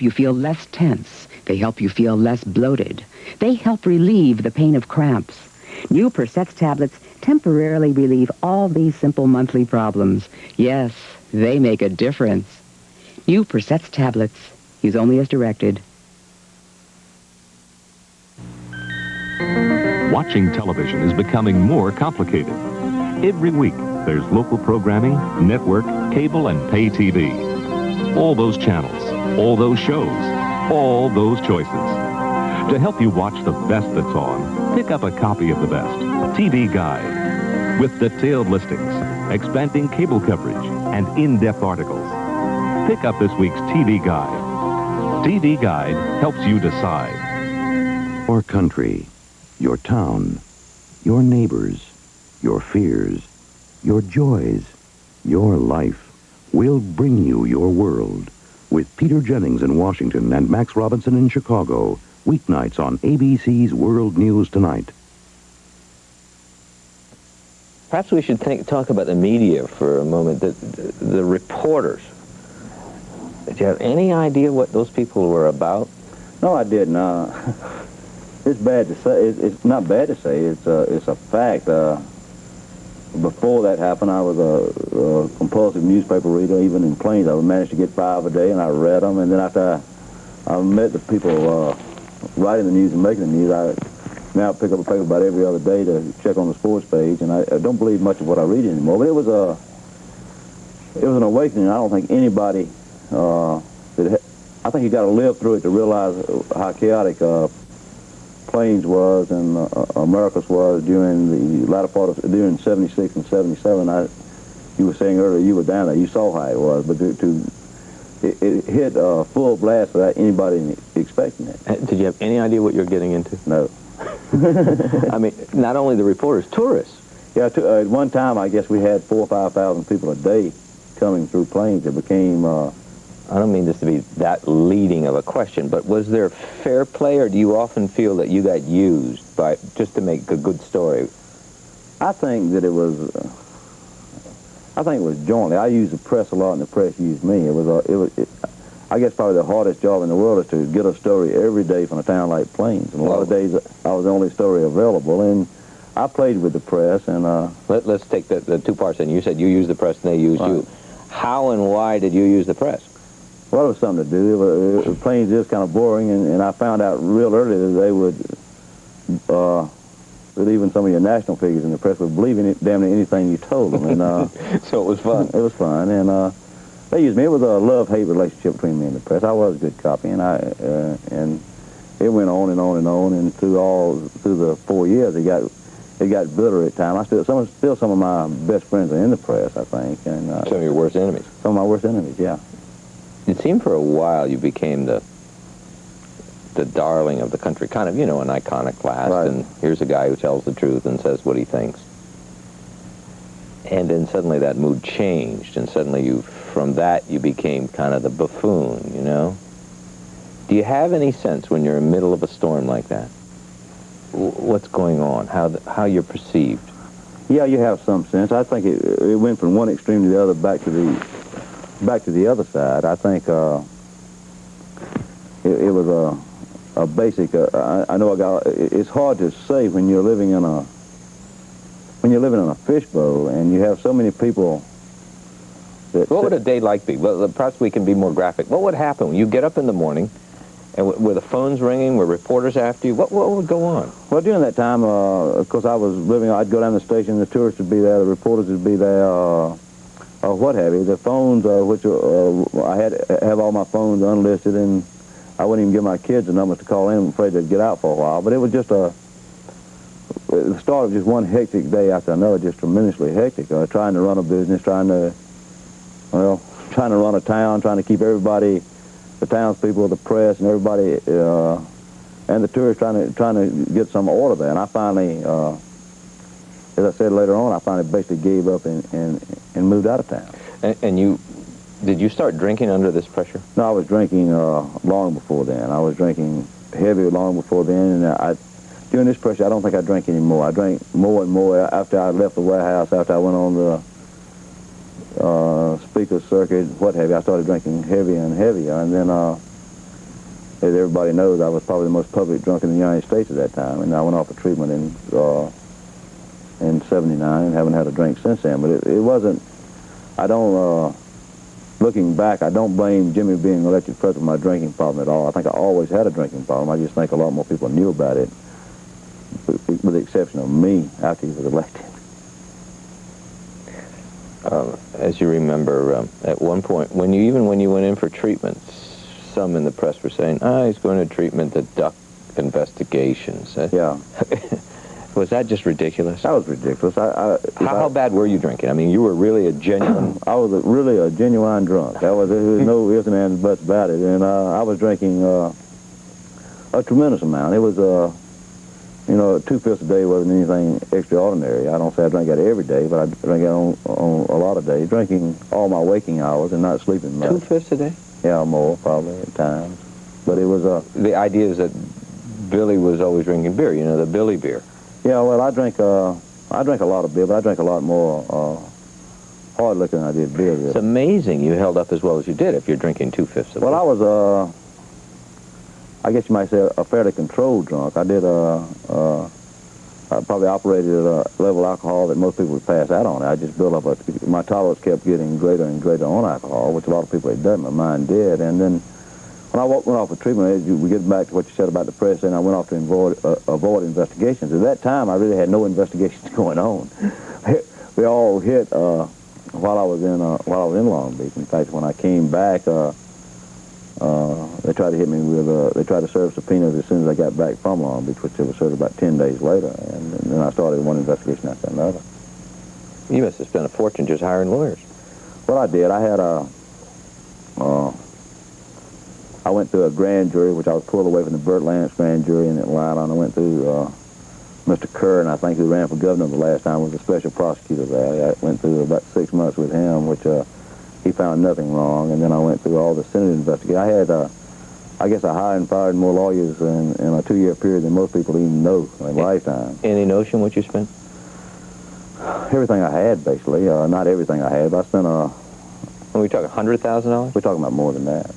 help you feel less tense. They help you feel less bloated. They help relieve the pain of cramps. New Pursettes tablets temporarily relieve all these simple monthly problems. Yes, they make a difference. New Pursettes tablets. Use only as directed. Watching television is becoming more complicated. Every week, there's local programming, network, cable, and pay TV. All those channels, all those shows, all those choices. To help you watch the best that's on, pick up a copy of the best, TV Guide, with detailed listings, expanding cable coverage, and in-depth articles. Pick up this week's TV Guide. TV Guide helps you decide. Your country, your town, your neighbors, your fears, your joys, your life. We'll bring you your world with Peter Jennings in Washington and Max Robinson in Chicago, weeknights on ABC's World News Tonight. Perhaps we should talk about the media for a moment, the reporters. Did you have any idea what those people were about? No, I didn't. It's bad to say. It's not bad to say. It's a fact. Before that happened, I was a compulsive newspaper reader. Even in planes, I would manage to get 5 a day, and I read them. And then after I met the people writing the news and making the news, I now pick up a paper about every other day to check on the sports page. And I don't believe much of what I read anymore. But it was an awakening. I don't think anybody. I think you got to live through it to realize how chaotic Plains was and Americas was during the latter part of during '76 and '77. You were saying earlier you were down there. You saw how it was, but it hit full blast without anybody expecting it. Did you have any idea what you're getting into? No. I mean, not only the reporters, tourists. Yeah, at one time I guess we had 4,000 or 5,000 people a day coming through Plains. It became. I don't mean this to be that leading of a question, but was there fair play, or do you often feel that you got used just to make a good story? I think that it was. I think it was jointly. I used the press a lot, and the press used me. I guess probably the hardest job in the world is to get a story every day from a town like Plains. And a lot of days I was the only story available, and I played with the press. And let's take the two parts. And you said you used the press, and they used you. How and why did you use the press? Well, it was something to do. Plains is kind of boring, and I found out real early that they would, that even some of your national figures in the press would believe in damn near anything you told them. And so it was fun. It was fun, and they used me. It was a love-hate relationship between me and the press. I was a good copy, and it went on and on and on, and through the 4 years, it got bitter at times. Still some of my best friends are in the press, I think, and some of your worst enemies. Some of my worst enemies, yeah. It seemed for a while you became the darling of the country, kind of, an iconoclast, right. And here's a guy who tells the truth and says what he thinks. And then suddenly that mood changed, and suddenly from that you became kind of the buffoon, Do you have any sense when you're in the middle of a storm like that, what's going on, how you're perceived? Yeah, you have some sense. I think it went from one extreme to the other, back to the other side. I think it was a basic. I know it's hard to say when you're living in a fishbowl and you have so many people. What would a day like be? Well, perhaps we can be more graphic. What would happen when you get up in the morning, and were the phones ringing? Were reporters after you? What would go on? Well, during that time, of course, I was living. I'd go down the station. The tourists would be there. The reporters would be there. What have you. The phones, which I had to have all my phones unlisted, and I wouldn't even give my kids the numbers to call in. I'm afraid they'd get out for a while. But it was just the start of just one hectic day after another, just tremendously hectic. Trying to run a business, trying to run a town, trying to keep everybody, the townspeople, the press, and everybody, and the tourists trying to get some order there. And I finally, as I said later on, I finally basically gave up and moved out of town. And did you start drinking under this pressure? No, I was drinking long before then. I was drinking heavy long before then, and during this pressure, I don't think I drank anymore. I drank more and more after I left the warehouse, after I went on the speaker circuit, what have you. I started drinking heavier and heavier, and then as everybody knows, I was probably the most public drunk in the United States at that time, and I went off for treatment in '79 and haven't had a drink since then. But it wasn't, I don't, looking back, I don't blame Jimmy being elected president for my drinking problem at all. I think I always had a drinking problem. I just think a lot more people knew about it, with the exception of me after he was elected. As you remember, at one point, when you went in for treatments, some in the press were saying, he's going to treatment to duck investigations. Yeah. Was that just ridiculous? That was ridiculous. How bad were you drinking? I mean, you were really a genuine... I was really a genuine drunk. There was no ifs and ands and buts about it. And I was drinking a tremendous amount. It was, 2 fifths a day wasn't anything extraordinary. I don't say I drank it every day, but I drank it on a lot of days, drinking all my waking hours and not sleeping much. 2 fifths a day? Yeah, more, probably, at times. But it was... the idea is that Billy was always drinking beer, the Billy beer. Yeah, well, I drank a lot of beer, but I drank a lot more hard liquor than I did beer. It's amazing you held up as well as you did if you're drinking 2 fifths of it. Well, I was, I guess you might say, a fairly controlled drunk. I did, I probably operated at a level of alcohol that most people would pass out on. I just built up my tolerance kept getting greater and greater on alcohol, which a lot of people had done, but mine did. And then when I went off for treatment, we get back to what you said about the press, and I went off to avoid investigations. At that time, I really had no investigations going on. They all hit while I was in Long Beach. In fact, when I came back, they tried to hit me with, they tried to serve subpoenas as soon as I got back from Long Beach, which they were served about 10 days later. And then I started one investigation after another. You must have spent a fortune just hiring lawyers. Well, I did. I had I went through a grand jury, which I was pulled away from the Burt Lance grand jury in Atlanta, and I went through Mr. Kerr, and I think who ran for governor the last time was the special prosecutor there. I went through about 6 months with him, which he found nothing wrong, and then I went through all the Senate investigations. I had, I guess I hired and fired more lawyers in a 2-year period than most people even know in a lifetime. Any notion what you spent? Everything I had, basically. Not everything I had, but I spent Are we talking $100,000? we're talking about more than that.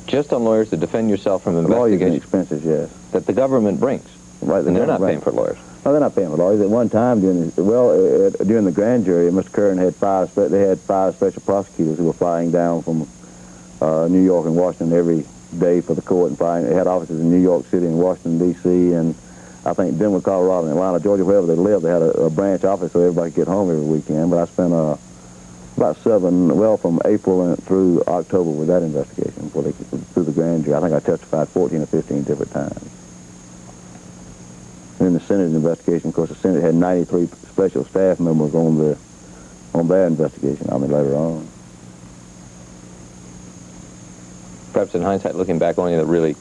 Just on lawyers to defend yourself from Lawyers and investigations expenses, yes. that the government brings. Right, And they're not paying for lawyers. No, they're not paying for lawyers. At one time during the grand jury, Mr. Curran had five special prosecutors who were flying down from New York and Washington every day for the court, and they had offices in New York City and Washington, D.C., and I think Denver, Colorado, and Atlanta, Georgia, wherever they lived, they had a branch office so everybody could get home every weekend. But I spent about from April through October with that investigation through the grand jury. I think I testified 14 or 15 different times. And in the Senate investigation, of course, the Senate had 93 special staff members on their investigation. I mean, later on. Perhaps in hindsight, looking back on you, that really,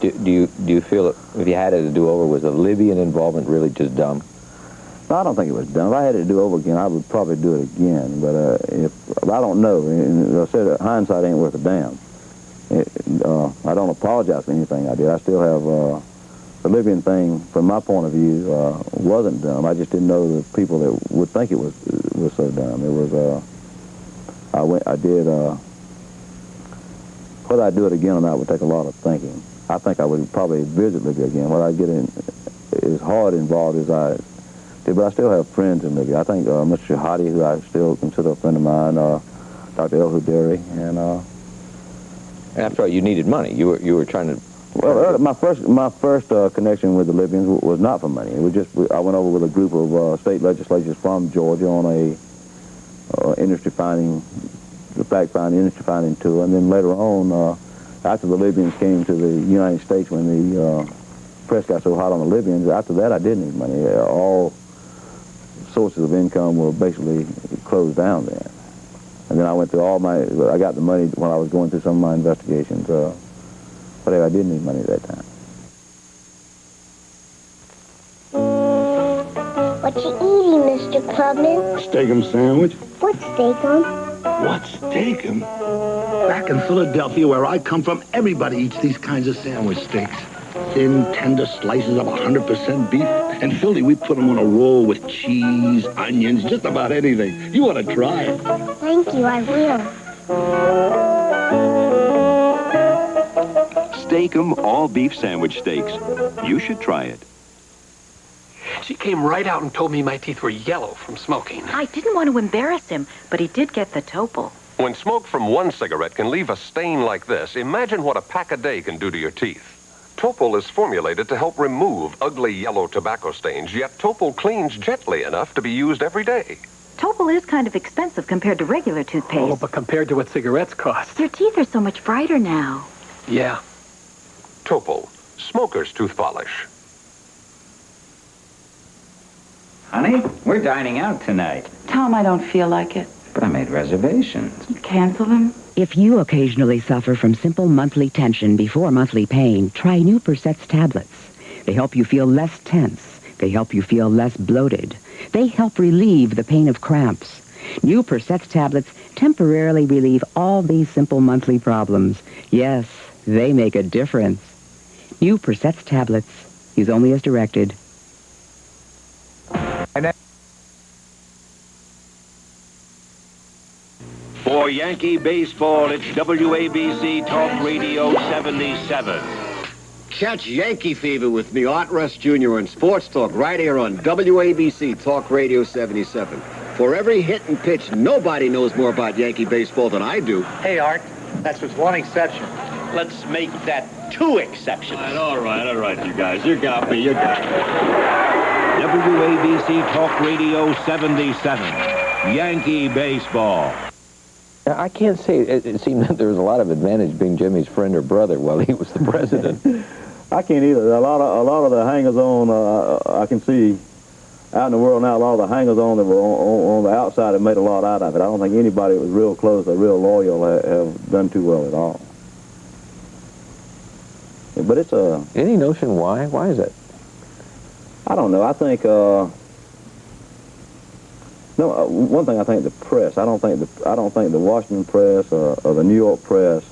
do you feel that if you had it to do over, was the Libyan involvement really just dumb? No, I don't think it was dumb. If I had it to do over again, I would probably do it again. But I don't know. And as I said, hindsight ain't worth a damn. I don't apologize for anything I did. I still have the Libyan thing, from my point of view, wasn't dumb. I just didn't know the people that would think it was so dumb. It was. Whether I do it again or not would take a lot of thinking. I think I would probably visit Libya again. Whether I get in as hard involved as I did, but I still have friends in Libya. I think Mr. Shahadi, who I still consider a friend of mine, Dr. El Huderi, and after all, you needed money. You were trying to. Well, my first connection with the Libyans was not for money. It was just I went over with a group of state legislators from Georgia on a fact-finding industry finding tour, and then later on, after the Libyans came to the United States, when the press got so hot on the Libyans, after that I did need money. All sources of income were basically closed down then. And then I went through I got the money when I was going through some of my investigations. But I did need money at that time. What you eating, Mr. Clubman? Steak-umm sandwich. What's steak-umm? What's steak-umm? Back in Philadelphia, where I come from, everybody eats these kinds of sandwich steaks. Thin, tender slices of 100% beef. In Philly, we put them on a roll with cheese, onions, just about anything. You ought to try it. Thank you, I will. steak-umm all-beef sandwich steaks. You should try it. She came right out and told me my teeth were yellow from smoking. I didn't want to embarrass him, but he did get the topol. When smoke from one cigarette can leave a stain like this, imagine what a pack a day can do to your teeth. Topol is formulated to help remove ugly yellow tobacco stains, yet Topol cleans gently enough to be used every day. Topol is kind of expensive compared to regular toothpaste. Oh, but compared to what cigarettes cost. Your teeth are so much brighter now. Yeah. Topol, smoker's tooth polish. Honey, we're dining out tonight. Tom, I don't feel like it. But I made reservations. You cancel them? If you occasionally suffer from simple monthly tension before monthly pain, try new pursettes tablets. They help you feel less tense. They help you feel less bloated. They help relieve the pain of cramps. New pursettes tablets temporarily relieve all these simple monthly problems. Yes, they make a difference. New pursettes tablets. Use only as directed. For Yankee baseball, it's WABC Talk Radio 77. Catch Yankee Fever with me, Art Russ Jr. on Sports Talk right here on WABC Talk Radio 77. For every hit and pitch, nobody knows more about Yankee baseball than I do. Hey, Art, that's just one exception. Let's make that two exceptions. All right, you guys. You got me, WABC Talk Radio 77. Yankee baseball. Now, I can't say it seemed that there was a lot of advantage being Jimmy's friend or brother while he was the president. I can't either. A lot of the hangers-on I can see out in the world now. A lot of the hangers-on that were on the outside have made a lot out of it. I don't think anybody that was real close or real loyal have done too well at all. But it's a... Any notion why? Why is it? I don't know. I think... one thing I think the press. I don't think the Washington press or the New York press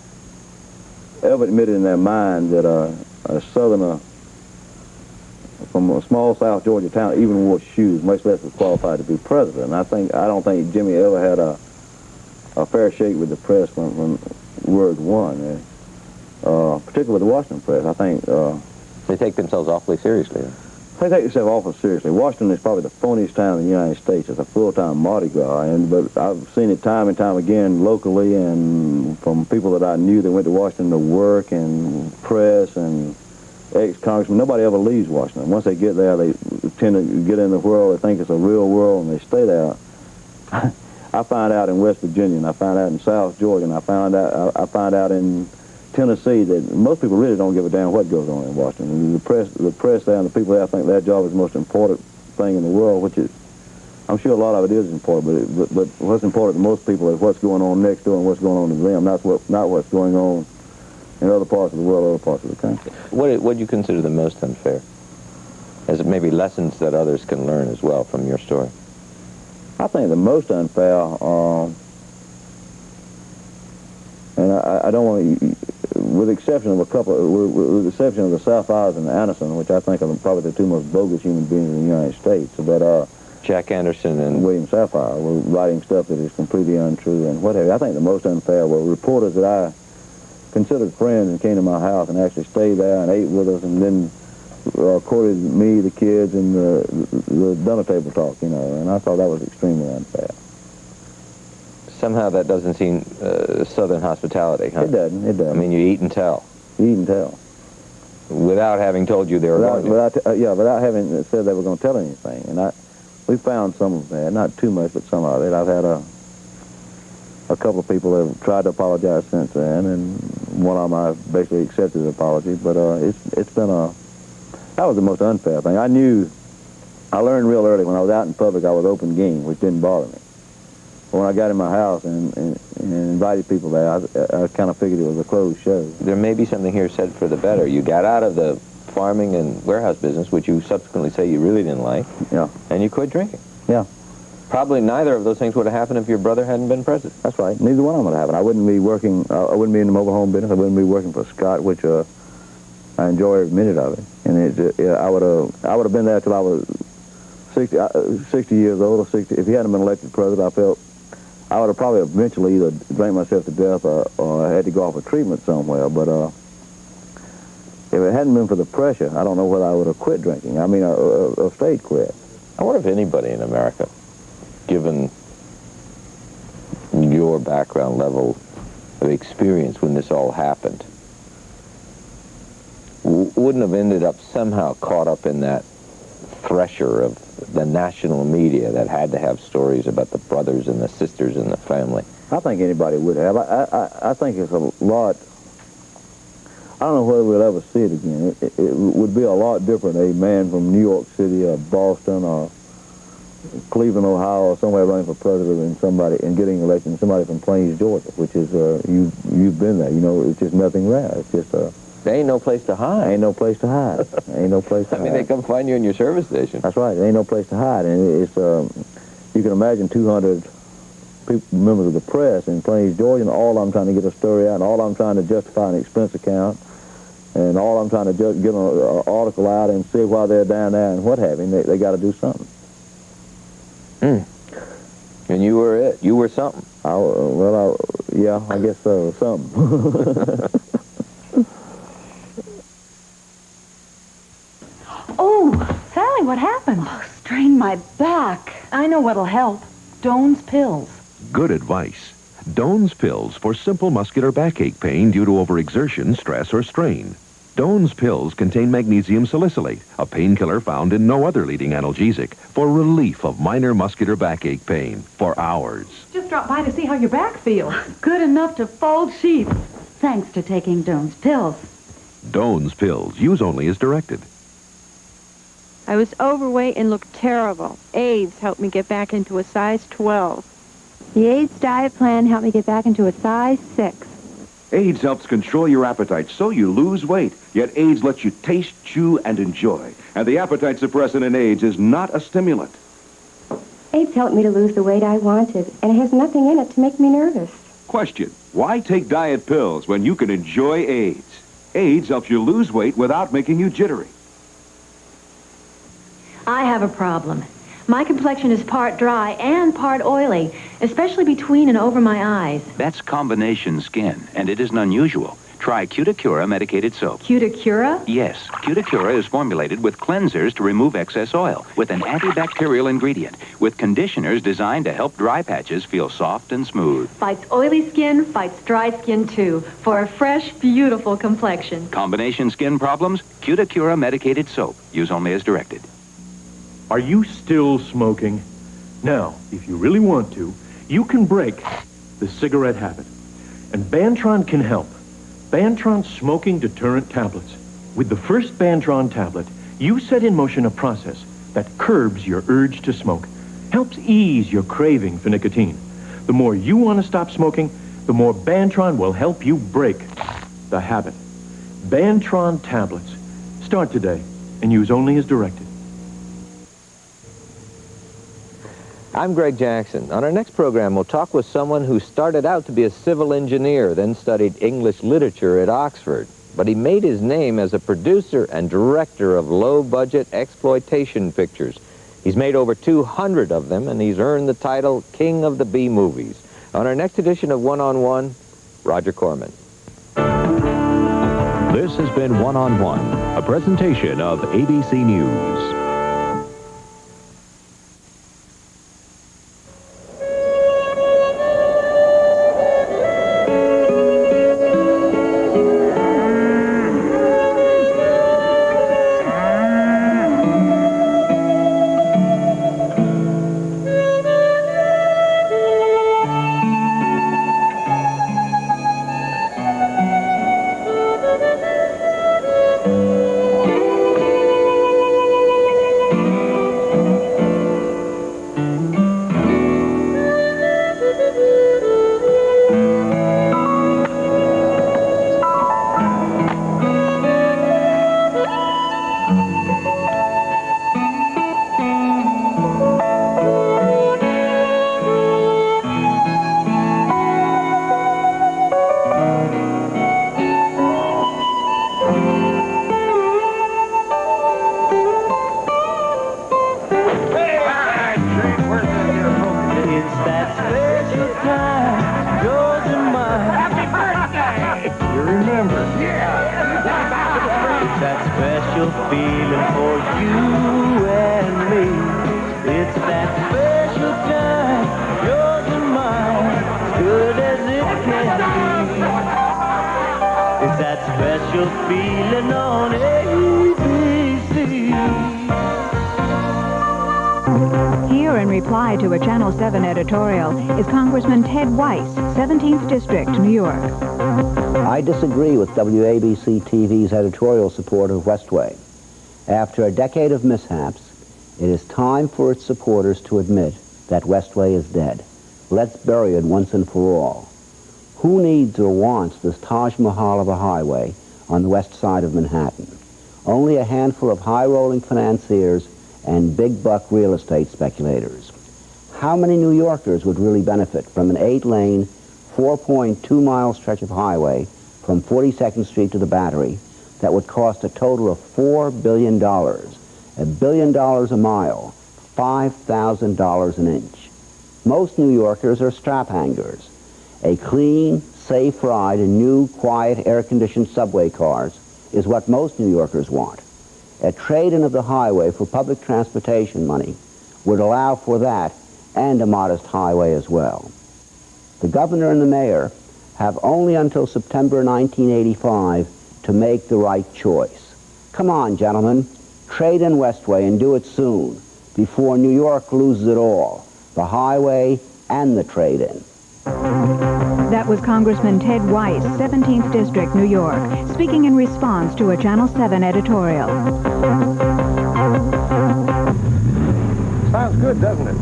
ever admitted in their mind that a southerner from a small South Georgia town even wore shoes, much less was qualified to be president. And I don't think Jimmy ever had a fair shake with the press from word one. Particularly with the Washington press, I think they take themselves awfully seriously. They take themselves awfully seriously. Washington is probably the phoniest town in the United States. It's a full-time Mardi Gras, but I've seen it time and time again locally and from people that I knew that went to Washington to work and press and ex-congressmen. Nobody ever leaves Washington. Once they get there, they tend to get in the world. They think it's a real world, and they stay there. I find out in West Virginia, and I find out in South Georgia, and I find out in Tennessee that most people really don't give a damn what goes on in Washington. The press there and the people there think their job is the most important thing in the world, which is, I'm sure a lot of it is important, but what's important to most people is what's going on next door and what's going on to them, not what's going on in other parts of the world, other parts of the country. What do you consider the most unfair? As maybe lessons that others can learn as well from your story? I think the most unfair, and I don't want to, with the exception of with the exception of the Sapphires and the Anderson, which I think are probably the two most bogus human beings in the United States, but Jack Anderson and William Sapphire were writing stuff that is completely untrue and whatever. I think the most unfair were reporters that I considered friends and came to my house and actually stayed there and ate with us and then quoted me, the kids, and the dinner table talk, and I thought that was extremely unfair. Somehow that doesn't seem Southern hospitality, huh? It doesn't. I mean, you eat and tell. You eat and tell. Without having told you they were going to. Without having said they were going to tell anything. And we found some of that, not too much, but some of it. I've had a couple of people that have tried to apologize since then, and one of them I basically accepted the apology. But it's been that was the most unfair thing. I learned real early when I was out in public I was open game, which didn't bother me. But when I got in my house and invited people there, I kind of figured it was a closed show. There may be something here said for the better. You got out of the farming and warehouse business, which you subsequently say you really didn't like. Yeah. And you quit drinking. Yeah. Probably neither of those things would have happened if your brother hadn't been president. That's right. Neither one of them would have happened. I wouldn't be working. I wouldn't be in the mobile home business. I wouldn't be working for Scott, which I enjoy every minute of it. And I would have been there till I was 60 years old or 60. If he hadn't been elected president, I felt I would have probably eventually either drank myself to death or had to go off a treatment somewhere. But it hadn't been for the pressure, I don't know whether I would have quit drinking. I mean, or stayed quit. I wonder if anybody in America, given your background level of experience when this all happened, wouldn't have ended up somehow caught up in that thresher of the national media that had to have stories about the brothers and the sisters in the family. I think anybody would have. I think it's a lot. I don't know whether we'll ever see it again. It would be a lot different. A man from New York City or Boston or Cleveland, Ohio, or somewhere running for president, and getting elected, and somebody from Plains, Georgia, which is you've been there. You know, it's just nothing there. It's just there ain't no place to hide. Ain't no place to hide. Ain't no place to hide. I mean, they come find you in your service station. That's right. There ain't no place to hide, and it's you can imagine 200 members of the press in Plains, Georgia, and all I'm trying to get a story out, and all I'm trying to justify an expense account, and all I'm trying to get an article out and see why they're down there and what have you. They got to do something. And you were it. You were something. Yeah, I guess so. Something. Oh, Sally, what happened? Oh, strained my back. I know what'll help. Doan's pills. Good advice. Doan's pills for simple muscular backache pain due to overexertion, stress, or strain. Doan's pills contain magnesium salicylate, a painkiller found in no other leading analgesic, for relief of minor muscular backache pain for hours. Just dropped by to see how your back feels. Good enough to fold sheets. Thanks to taking Doan's pills. Doan's pills. Use only as directed. I was overweight and looked terrible. Ayds helped me get back into a size 12. The Ayds diet plan helped me get back into a size 6. Ayds helps control your appetite so you lose weight, yet Ayds lets you taste, chew, and enjoy. And the appetite suppressant in Ayds is not a stimulant. Ayds helped me to lose the weight I wanted, and it has nothing in it to make me nervous. Question: why take diet pills when you can enjoy Ayds? Ayds helps you lose weight without making you jittery. I have a problem. My complexion is part dry and part oily, especially between and over my eyes. That's combination skin, and it isn't unusual. Try Cuticura medicated soap. Cuticura? Yes, Cuticura is formulated with cleansers to remove excess oil, with an antibacterial ingredient, with conditioners designed to help dry patches feel soft and smooth. Fights oily skin, fights dry skin too, for a fresh, beautiful complexion. Combination skin problems? Cuticura medicated soap. Use only as directed. Are you still smoking? Now, if you really want to, you can break the cigarette habit. And Bantron can help. Bantron Smoking Deterrent Tablets. With the first Bantron tablet, you set in motion a process that curbs your urge to smoke, helps ease your craving for nicotine. The more you want to stop smoking, the more Bantron will help you break the habit. Bantron tablets. Start today and use only as directed. I'm Greg Jackson. On our next program, we'll talk with someone who started out to be a civil engineer, then studied English literature at Oxford. But he made his name as a producer and director of low-budget exploitation pictures. He's made over 200 of them, and he's earned the title King of the B-Movies. On our next edition of One-on-One, Roger Corman. This has been One-on-One, a presentation of ABC News. special feeling for you and me. It's that special time, yours and mine, good as it can be. It's that special feeling on ABC. Here in reply to a Channel 7 editorial is Congressman Ted Weiss, 17th District, New York. I disagree with WABC TV's editorial support of Westway. After a decade of mishaps, it is time for its supporters to admit that Westway is dead. Let's bury it once and for all. Who needs or wants this Taj Mahal of a highway on the west side of Manhattan? Only a handful of high-rolling financiers and big-buck real estate speculators. How many New Yorkers would really benefit from an 8-lane, 4.2-mile stretch of highway from 42nd Street to the Battery that would cost a total of $4 billion, $1 billion a mile, $5,000 an inch? Most New Yorkers are strap-hangers. A clean, safe ride in new, quiet, air-conditioned subway cars is what most New Yorkers want. A trade-in of the highway for public transportation money would allow for that and a modest highway as well. The governor and the mayor have only until September 1985 to make the right choice. Come on, gentlemen, trade in Westway and do it soon, before New York loses it all, the highway and the trade-in. That was Congressman Ted Weiss, 17th District, New York, speaking in response to a Channel 7 editorial. Sounds good, doesn't it?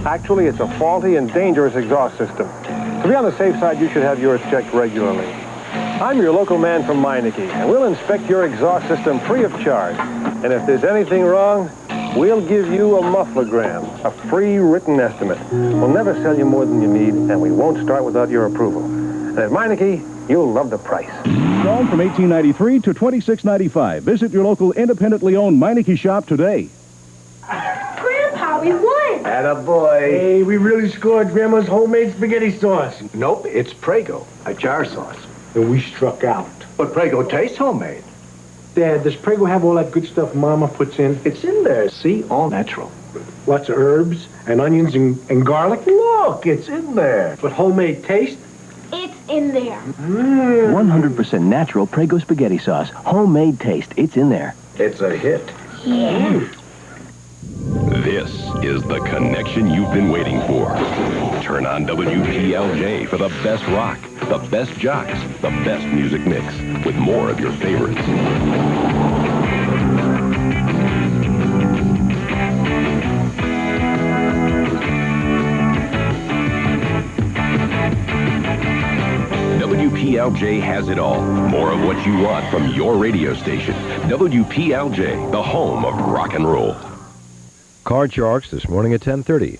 Actually, it's a faulty and dangerous exhaust system. To be on the safe side, you should have yours checked regularly. I'm your local man from Meineke, and we'll inspect your exhaust system free of charge. And if there's anything wrong, we'll give you a mufflogram, a free written estimate. We'll never sell you more than you need, and we won't start without your approval. And at Meineke, you'll love the price. Gone from $18.93 to $26.95. Visit your local independently owned Meineke shop today. Grandpa, we won! Attaboy. Hey, we really scored Grandma's homemade spaghetti sauce. Nope, it's Prego, a jar sauce. And we struck out. But Prego tastes homemade. Dad, does Prego have all that good stuff Mama puts in? It's in there, see? All natural. Lots of herbs and onions and garlic. Look, it's in there. But homemade taste? It's in there. 100% natural Prego spaghetti sauce. Homemade taste. It's in there. It's a hit. Yeah. This is the connection you've been waiting for. Turn on WPLJ for the best rock, the best jocks, the best music mix, with more of your favorites. WPLJ has it all. More of what you want from your radio station. WPLJ, the home of rock and roll. Card Sharks this morning at 10:30.